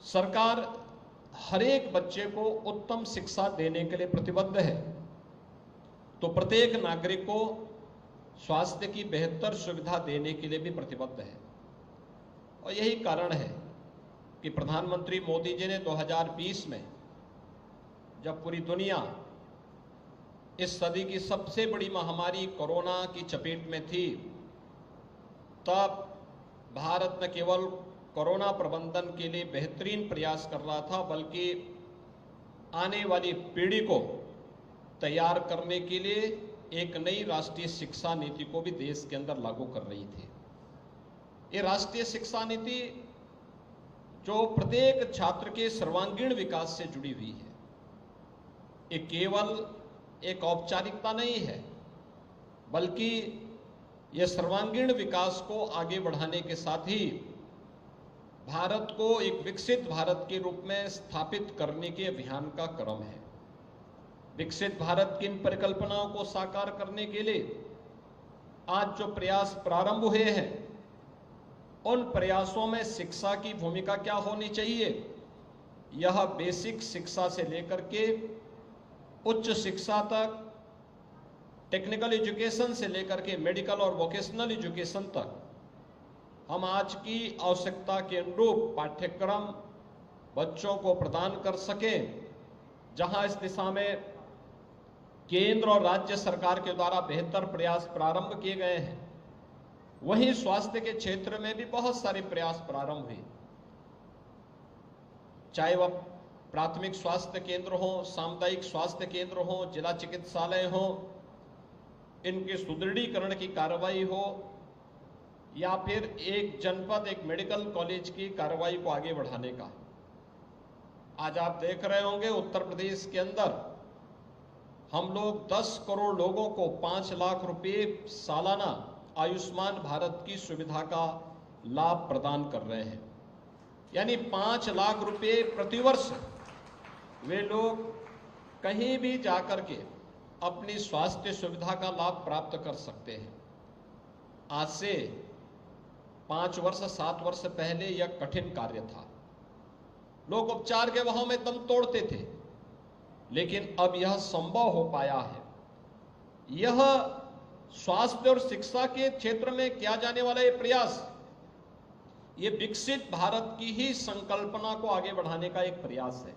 सरकार हर एक बच्चे को उत्तम शिक्षा देने के लिए प्रतिबद्ध है। तो प्रत्येक नागरिक को स्वास्थ्य की बेहतर सुविधा देने के लिए भी प्रतिबद्ध है। और यही कारण है कि प्रधानमंत्री मोदी जी ने 2020 में, जब पूरी दुनिया इस सदी की सबसे बड़ी महामारी कोरोना की चपेट में थी, तब भारत न केवल कोरोना प्रबंधन के लिए बेहतरीन प्रयास कर रहा था, बल्कि आने वाली पीढ़ी को तैयार करने के लिए एक नई राष्ट्रीय शिक्षा नीति को भी देश के अंदर लागू कर रही थी। ये राष्ट्रीय शिक्षा नीति जो प्रत्येक छात्र के सर्वांगीण विकास से जुड़ी हुई है, ये केवल एक औपचारिकता नहीं है, बल्कि यह सर्वांगीण विकास को आगे बढ़ाने के साथ ही भारत को एक विकसित भारत के रूप में स्थापित करने के अभियान का क्रम है। विकसित भारत की इन परिकल्पनाओं को साकार करने के लिए आज जो प्रयास प्रारंभ हुए हैं, उन प्रयासों में शिक्षा की भूमिका क्या होनी चाहिए, यह बेसिक शिक्षा से लेकर के उच्च शिक्षा तक, टेक्निकल एजुकेशन से लेकर के मेडिकल और वोकेशनल एजुकेशन तक, हम आज की आवश्यकता के अनुरूप पाठ्यक्रम बच्चों को प्रदान कर सकें। जहां इस दिशा में केंद्र और राज्य सरकार के द्वारा बेहतर प्रयास प्रारंभ किए गए हैं, वहीं स्वास्थ्य के क्षेत्र में भी बहुत सारे प्रयास प्रारंभ हुए। चाहे वह प्राथमिक स्वास्थ्य केंद्र हो, सामुदायिक स्वास्थ्य केंद्र हो, जिला चिकित्सालय हो, इनके सुदृढ़ीकरण की कार्रवाई हो, या फिर एक जनपद, एक मेडिकल कॉलेज की कार्रवाई को आगे बढ़ाने का। आज आप देख रहे होंगे उत्तर प्रदेश के अंदर हम लोग 10 करोड़ लोगों को 5 लाख रुपए सालाना आयुष्मान भारत की सुविधा का लाभ प्रदान कर रहे हैं। यानी 5 लाख रुपए प्रतिवर्ष वे लोग कहीं भी जाकर के अपनी स्वास्थ्य सुविधा का लाभ प्राप्त कर सकते हैं। आज से 5 वर्ष 7 वर्ष पहले यह कठिन कार्य था। लोग उपचार के बहाव में दम तोड़ते थे, लेकिन अब यह संभव हो पाया है। यह स्वास्थ्य और शिक्षा के क्षेत्र में किया जाने वाला ये प्रयास, ये विकसित भारत की ही संकल्पना को आगे बढ़ाने का एक प्रयास है।